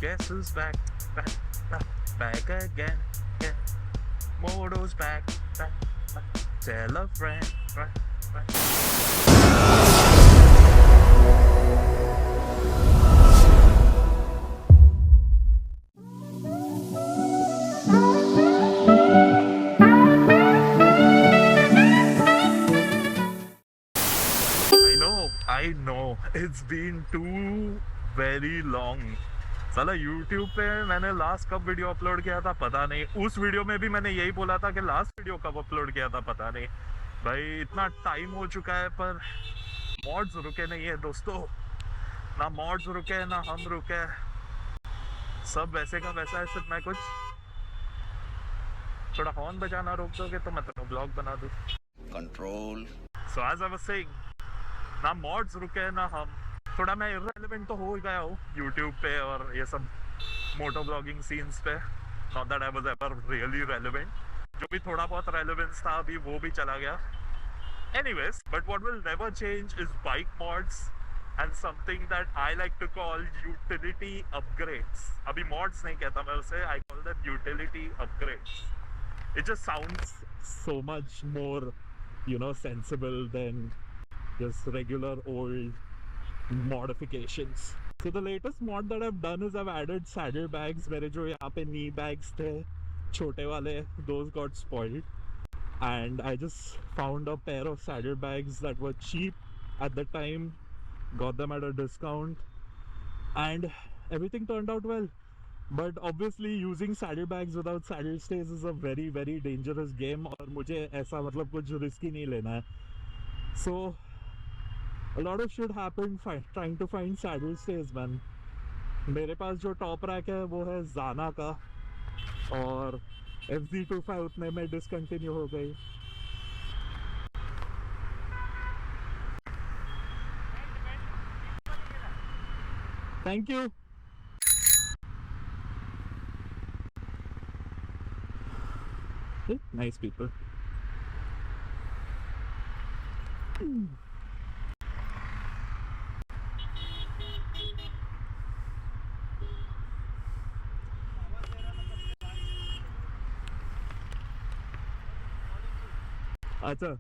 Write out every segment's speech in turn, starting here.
Guess who's back, back, back, back again, again. Moto's back, back, back. Tell a friend, right, right. I know, it's been too very long. साला YouTube पे मैंने last कब video upload किया था पता नहीं. उस video में भी मैंने यही बोला था कि लास्ट वीडियो कब अपलोड किया था पता नहीं. भाई इतना टाइम हो चुका है पर मॉड्स रुके नहीं है दोस्तों. ना मॉड्स रुके ना हम रुके. सब वैसे का वैसा है. सिर्फ मैं कुछ थोड़ा हॉर्न बजाना रोक दोगे तो मैं तो ब्लॉग बना दूँ. Control. So as I was saying, ना मॉड्स रुके ना हम. थोड़ा मैं इररिलेवेंट तो हो गया हूँ यूट्यूब पे और ये सब मोटो ब्लॉगिंग सीन्स पे. Not that I was ever really relevant. जो भी थोड़ा बहुत रेलेवेंस था अभी वो भी चला गया. Anyways, but what will never change is bike mods and something that I like to call utility upgrades. अभी मॉड्स नहीं कहता मैं उसे, I call them utility upgrades. It just sounds so much more, sensible than just regular old modifications. So the latest mod that I've done is I've added saddle bags. मेरे जो यहाँ पे knee bags थे छोटे वाले, those got spoiled, and I just found a pair of saddle bags that were cheap at the time, got them at a discount, and everything turned out well. But obviously using saddle bags without saddle stays is a very very dangerous game और मुझे ऐसा मतलब कुछ risky नहीं लेना है. So a lot of shit happened trying to find saddle stays, man. मेरे पास जो टॉप रैक है वो है जाना का और FZ25 उतने में डिसकंटिन्यू हो गई. Thank you. Nice people. अच्छा,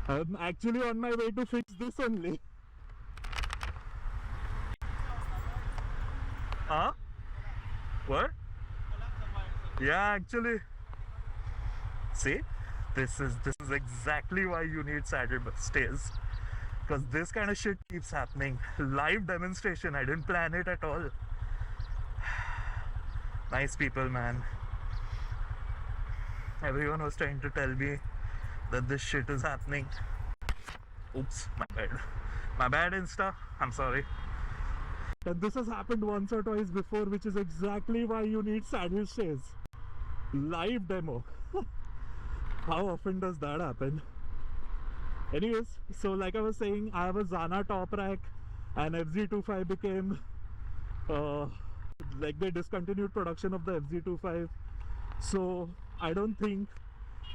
I'm actually on my way to fix this only. Huh? What? Yeah, actually. See, this is exactly why you need saddle stays, because this kind of shit keeps happening. Live demonstration. I didn't plan it at all. Nice people, man. Everyone was trying to tell me that this shit is happening. Oops, my bad. My bad, Insta. I'm sorry. And this has happened once or twice before, which is exactly why you need saddle stays. Live demo. How often does that happen? Anyways, so like I was saying, I have a Zana top rack and FZ25 became like they discontinued production of the FZ25. So I don't think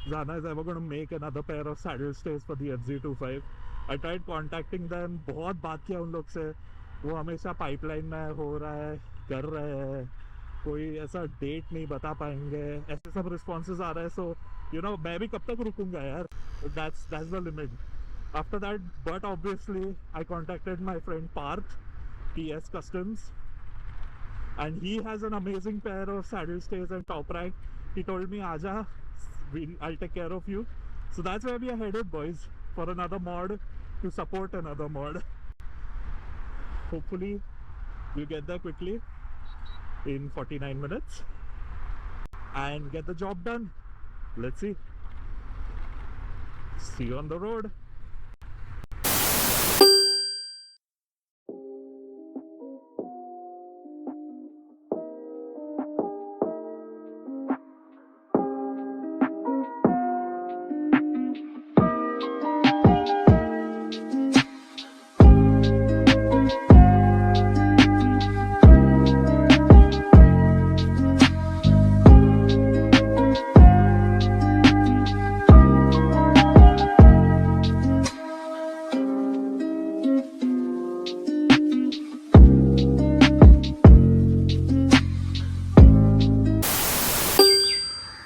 Zana is ever going to make another pair of saddle stays for the FZ25. I tried contacting them, बहुत बात किया उन लोग से. वो हमेशा pipeline में हो रहा है, कर रहे हैं, कोई ऐसा डेट नहीं बता पाएंगे, ऐसे सब रिस्पॉन्सेज आ रहे हैं. सो मैं भी कब तक रुकूंगा यार. That's the limit. After that, but obviously I contacted my friend Parth, PS Customs, and he has an amazing pair of saddle stays and top rack. He told me, Aja, I'll take care of you. So that's where we are headed, boys, for another mod, to support another mod. Hopefully we'll get there quickly in 49 minutes and get the job done. Let's see. See you on the road.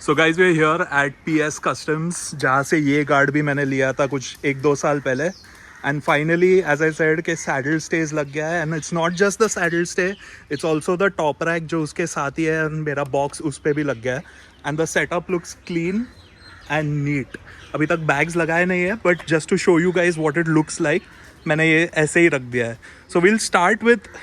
So guys we here at PS customs, जहाँ से ये guard भी मैंने लिया था कुछ 1-2 साल पहले. And finally as I said के सैडल स्टेज लग गया है. And it's not just the saddle stay, it's also the top rack जो उसके साथ ही है. एंड मेरा बॉक्स उस पर भी लग गया है. And the setup looks clean and neat. अभी तक बैग्स लगाए नहीं है, but just to show you guys what it looks like, मैंने ये ऐसे ही रख दिया है. So we'll start with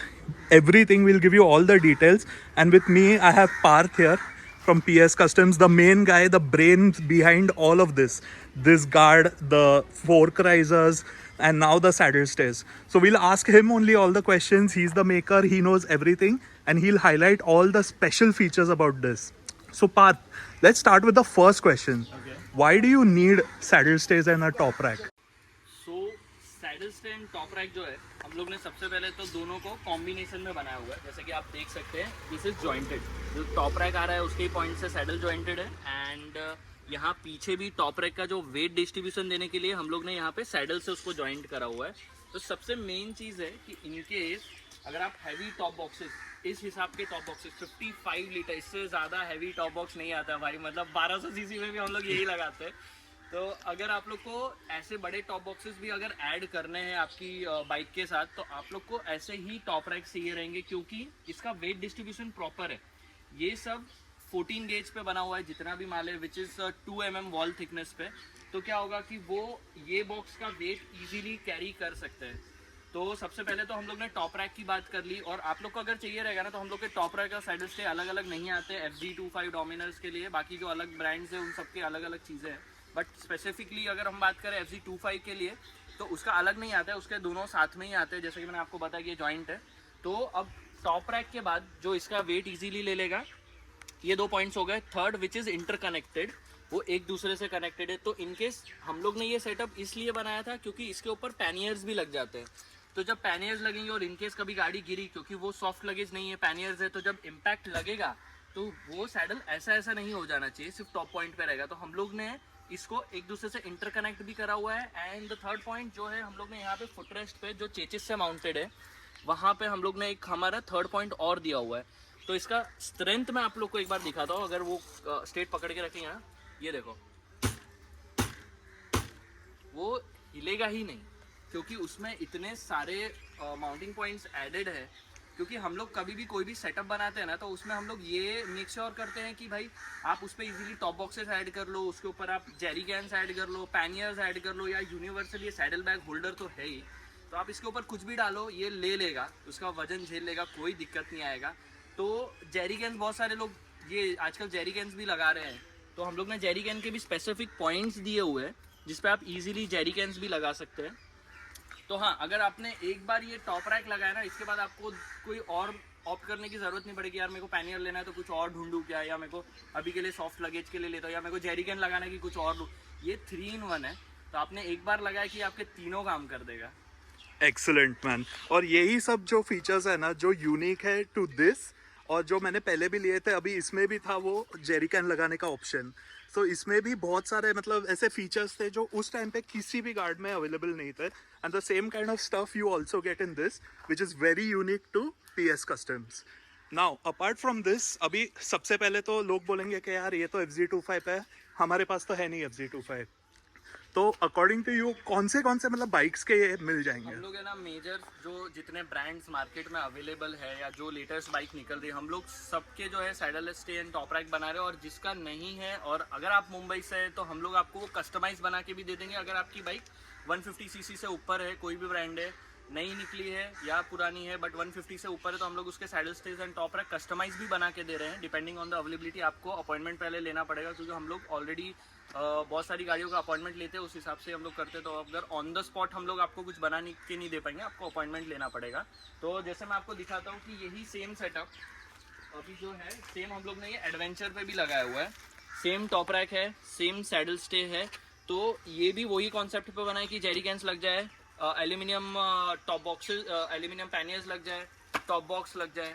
everything. We'll give you all the details, and with me I have Parth here from PS Customs, the main guy, the brains behind all of this guard, the fork risers, and now the saddle stays. So we'll ask him only all the questions. He's the maker, he knows everything, and he'll highlight all the special features about this. So Parth, let's start with the first question. Okay. Why do you need saddle stays and a top rack? So saddle stay and top rack जो है, हम लोग ने सबसे पहले तो दोनों को कॉम्बिनेशन में बनाया हुआ है. जैसे कि आप देख सकते हैं, दिस इज जॉइंटेड. जो टॉप रैक आ रहा है उसके ही पॉइंट से सैडल जॉइंटेड है. एंड यहाँ पीछे भी टॉप रैक का जो वेट डिस्ट्रीब्यूशन देने के लिए हम लोग ने यहाँ पे सैडल से उसको जॉइंट करा हुआ है. तो सबसे मेन चीज़ है कि इनकेस अगर आप हैवी टॉप बॉक्सेस, इस हिसाब के टॉप बॉक्सेस 55 लीटर, इससे ज़्यादा हैवी टॉप बॉक्स नहीं आता भाई. मतलब 1200 सीसी में भी हम लोग यही लगाते हैं. तो अगर आप लोग को ऐसे बड़े टॉप बॉक्सेस भी अगर ऐड करने हैं आपकी बाइक के साथ, तो आप लोग को ऐसे ही टॉप रैक चाहिए रहेंगे, क्योंकि इसका वेट डिस्ट्रीब्यूशन प्रॉपर है. ये सब 14 गेज पे बना हुआ है, जितना भी माल है, which is 2 mm wall thickness पे. तो क्या होगा कि वो ये बॉक्स का वेट इजीली कैरी कर सकते हैं. तो सबसे पहले तो हम लोग ने टॉप रैक की बात कर ली. और आप लोग को अगर चाहिए रहेगा ना, तो हम लोग के टॉप रैक और सैडल स्टे अलग अलग नहीं आते. FZ25 डोमिनर्स के लिए, बाकी जो अलग ब्रांड्स हैं उन सबके अलग अलग चीज़ें हैं. बट स्पेसिफिकली अगर हम बात करें FZ25 के लिए, तो उसका अलग नहीं आता है, उसके दोनों साथ में ही आते हैं. जैसे कि मैंने आपको बताया कि ये जॉइंट है. तो अब टॉप रैक के बाद जो इसका वेट इजीली ले लेगा, ये 2 पॉइंट्स हो गए. थर्ड विच इज़ इंटरकनेक्टेड, वो एक दूसरे से कनेक्टेड है. तो इनकेस हम लोग ने ये सेटअप इसलिए बनाया था क्योंकि इसके ऊपर पैनियर्स भी लग जाते हैं. तो जब पैनियर्स लगेंगे और इनकेस कभी गाड़ी गिरी, क्योंकि वो सॉफ्ट लगेज नहीं है, पैनियर्स है, तो जब इम्पैक्ट लगेगा तो वो सैडल ऐसा नहीं हो जाना चाहिए, सिर्फ टॉप पॉइंट पे रहेगा. तो हम लोग ने इसको एक दूसरे से इंटरकनेक्ट भी करा हुआ है. एंड द थर्ड पॉइंट जो है, हम लोग ने यहाँ पे फुटरेस्ट पे जो चेचिस से माउंटेड है, वहाँ पे हम लोग ने एक हमारा थर्ड पॉइंट और दिया हुआ है. तो इसका स्ट्रेंथ मैं आप लोग को एक बार दिखाता हूँ. अगर वो स्ट्रेट पकड़ के रखेंगे ना, ये देखो, वो हिलेगा ही नहीं, क्योंकि उसमें इतने सारे माउंटिंग पॉइंट्स एडेड है. क्योंकि हम लोग कभी भी कोई भी सेटअप बनाते हैं ना, तो उसमें हम लोग ये मेक श्योर करते हैं कि भाई आप उस पर इजीली टॉप बॉक्सेस ऐड कर लो, उसके ऊपर आप जेरी कैंस ऐड कर लो, पैनियर्स ऐड कर लो, या यूनिवर्सल ये सैडल बैग होल्डर तो है ही. तो आप इसके ऊपर कुछ भी डालो, ये ले लेगा, उसका वजन झेल लेगा, कोई दिक्कत नहीं आएगा. तो जेरी कैंस बहुत सारे लोग ये आजकल जेरी कैंस भी लगा रहे हैं. तो हम लोग ने जेरी कैन के भी स्पेसिफिक पॉइंट्स दिए हुए हैं, जिसपे आप इजीली जेरी कैंस भी लगा सकते हैं. तो हाँ, अगर आपने एक बार ये टॉप रैक लगाया ना, इसके बाद आपको कोई और ऑप्ट करने की ज़रूरत नहीं पड़ेगी. यार मेरे को पैनियर लेना है तो कुछ और ढूंढूं क्या, या मेरे को अभी के लिए सॉफ्ट लगेज के लिए लेता हूँ, या मेरे को जेरी कैन लगाना की कुछ और. ये 3-in-1 है. तो आपने एक बार लगाया कि आपके तीनों काम कर देगा. Excellent man. और यही सब जो फीचर्स है ना, जो यूनिक है टू दिस, और जो मैंने पहले भी लिए थे, अभी इसमें भी था वो जेरी कैन लगाने का ऑप्शन. तो इसमें भी बहुत सारे मतलब ऐसे फीचर्स थे जो उस टाइम पे किसी भी गार्ड में अवेलेबल नहीं थे. And the same kind of stuff you also get in this, which is very unique to PS customs. Now apart from this, अभी सबसे पहले तो लोग बोलेंगे कि यार ये तो FZ25 है, हमारे पास तो है नहीं FZ25. तो अकॉर्डिंग टू यू कौन से मतलब बाइक्स के ये मिल जाएंगे? हम लोग है ना, मेजर जो जितने ब्रांड्स मार्केट में अवेलेबल है, या जो लेटेस्ट बाइक निकल रही है, हम लोग सबके जो है saddle stay and top rack बना रहे हैं. और जिसका नहीं है, और अगर आप मुंबई से है, तो हम लोग आपको वो कस्टमाइज बना के भी दे देंगे. अगर आपकी बाइक 150 सीसी से ऊपर है, कोई भी ब्रांड है, नई निकली है या पुरानी है, बट 150 से ऊपर है, तो हम लोग उसके saddle stage and top rack customize भी बना के दे रहे हैं. डिपेंडिंग ऑन द अवेलेबिलिटी, आपको अपॉइंटमेंट पहले लेना पड़ेगा, क्योंकि हम लोग ऑलरेडी बहुत सारी गाड़ियों का अपॉइंटमेंट लेते हैं, उस हिसाब से हम लोग करते हैं. तो अगर ऑन द स्पॉट हम लोग आपको कुछ बना के नहीं दे पाएंगे, आपको अपॉइंटमेंट लेना पड़ेगा. तो जैसे मैं आपको दिखाता हूँ कि यही सेम सेटअप अभी जो है, सेम हम लोग ने ये एडवेंचर पे भी लगाया हुआ है. सेम टॉप रैक है, सेम सैडल स्टे है. तो ये भी वही कॉन्सेप्ट पे बना है कि जेरी कैंस लग जाए, aluminium top boxes, aluminium panniers लग जाए, टॉप बॉक्स लग जाए.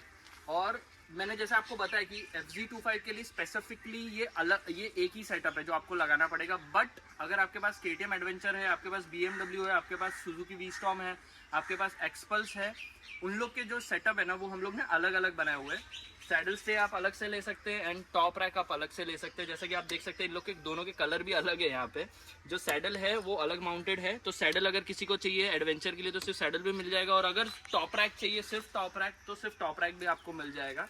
और मैंने जैसे आपको बताया कि FZ25 के लिए स्पेसिफिकली ये अलग, ये एक ही सेटअप है जो आपको लगाना पड़ेगा। बट अगर आपके पास KTM एडवेंचर है, आपके पास BMW है, आपके पास सुजुकी V-Storm है, आपके पास एक्सपल्स है, उन लोग के जो सेटअप है ना वो हम लोग ने अलग अलग बनाए हुए हैं। सैडल स्टे आप अलग से ले सकते हैं एंड टॉप रैक आप अलग से ले सकते हैं। जैसे कि आप देख सकते हैं इन लोग के दोनों के कलर भी अलग है। यहाँ पे जो सैडल है वो अलग माउंटेड है, तो सैडल अगर किसी को चाहिए एडवेंचर के लिए तो सिर्फ सैडल भी मिल जाएगा, और अगर टॉप रैक चाहिए सिर्फ टॉप रैक तो सिर्फ टॉप रैक भी आपको मिल जाएगा।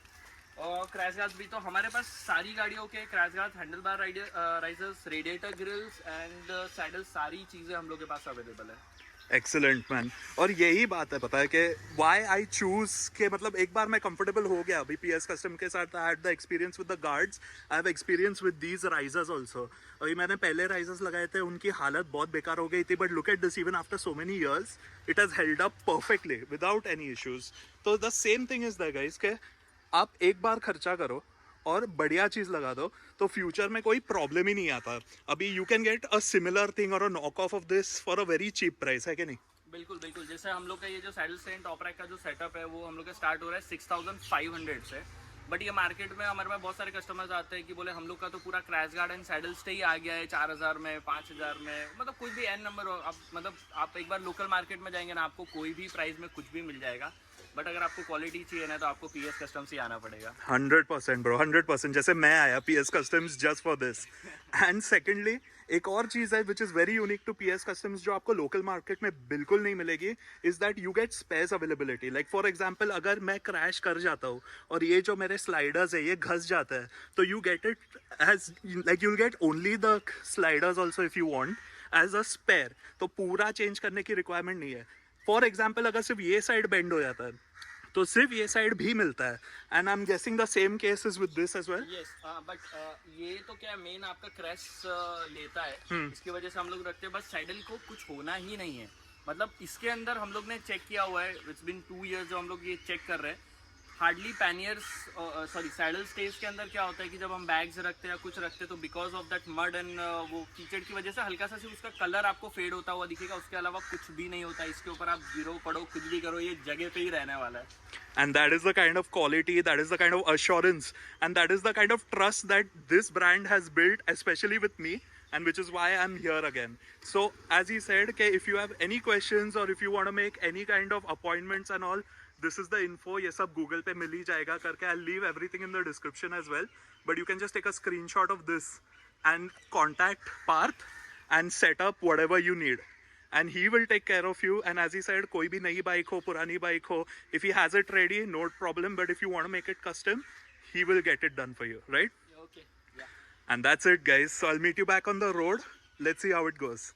और क्रैश गार्ड्स भी, तो हमारे पास सारी गाड़ियों के crash guards, handle bar risers, radiator grills and saddle, सारी चीज़ें हम लोग के पास अवेलेबल है। Excellent man. और यही बात है पता है कि वाई आई चूज के, मतलब एक बार मैं कंफर्टेबल हो गया अभी PS कस्टम के साथ, I had the experience with the guards, I have experience with these risers also. अभी मैंने पहले राइजर्स लगाए थे, उनकी हालत बहुत बेकार हो गई थी, but look at this, even after so many years it has held up perfectly without any issues. तो the same thing is that guys के आप एक बार खर्चा करो और बढ़िया चीज लगा दो तो फ्यूचर में कोई प्रॉब्लम ही नहीं आता। अभी you can get a similar thing or a knock off this for a very cheap price, है कि नहीं? बिल्कुल बिल्कुल। जैसे हम लोग का ये जो सैडल स्टैंड टॉप रैक का जो सेटअप है वो हम लोग का स्टार्ट हो रहा है 6500 से। बट ये मार्केट में हमारे पास बहुत सारे कस्टमर्स आते हैं कि बोले हम लोग का तो पूरा crash guard and saddle stay ही आ गया है 4000 में, 5000 में, मतलब कोई भी एन नंबर हो। आप मतलब आप एक बार लोकल मार्केट में जाएंगे ना, आपको कोई भी प्राइस में कुछ भी मिल जाएगा। बट अगर आपको क्वालिटी चाहिए ना तो आपको PS कस्टम्स ही आना पड़ेगा। 100% ब्रो, 100%। जैसे मैं आया PS customs just for this. And secondly एक और चीज है which is very unique to PS customs जो आपको लोकल मार्केट में बिल्कुल नहीं मिलेगी, is that you get space availability. Like for example अगर मैं क्रैश कर जाता हूँ और ये जो मेरे स्लाइडर्स है ये घस जाता है, तो you get it as like you'll get only the sliders also if you want as a spare. तो पूरा चेंज करने की रिक्वायरमेंट नहीं है। फॉर एग्जाम्पल अगर सिर्फ ये साइड बेंड हो जाता है तो सिर्फ ये साइड भी मिलता है। And I am guessing the same case is with this as well. Yes, but ये तो क्या मेन आपका क्रैश लेता है, इसकी वजह से हम लोग रखते हैं। बस सैडल को कुछ होना ही नहीं है। मतलब इसके अंदर हम लोग ने चेक किया हुआ है, इट्स बिन 2 years जो हम लोग ये चेक कर रहे हैं। Hardly panniers sorry saddle stage के अंदर क्या होता है कि जब हम बैग्स रखते हैं या कुछ रखते हैं तो because of that mud and वो कीचड़ की वजह से हल्का सा सिर्फ उसका कलर आपको फेड होता हुआ दिखेगा, उसके अलावा कुछ भी नहीं होता। इसके ऊपर आप गिरो पड़ो कुछ भी करो, ये जगह पे ही रहने वाला है। And that is the kind of quality, that is the kind of assurance, and that is the kind of trust that this brand has built, especially with me, and which is why I'm here again. So as he said, okay, if you have any questions or if you want to make any kind of appointments and all, this is the info. ये सब Google पे मिल ही जाएगा करके। I'll leave everything in the description as well. But you can just take a screenshot of this and contact Parth and set up whatever you need. And he will take care of you. And as he said, कोई भी नई bike हो, पुरानी bike हो, if he has it ready, no problem. But if you want to make it custom, he will get it done for you, right? Okay, yeah. And that's it, guys. So I'll meet you back on the road. Let's see how it goes.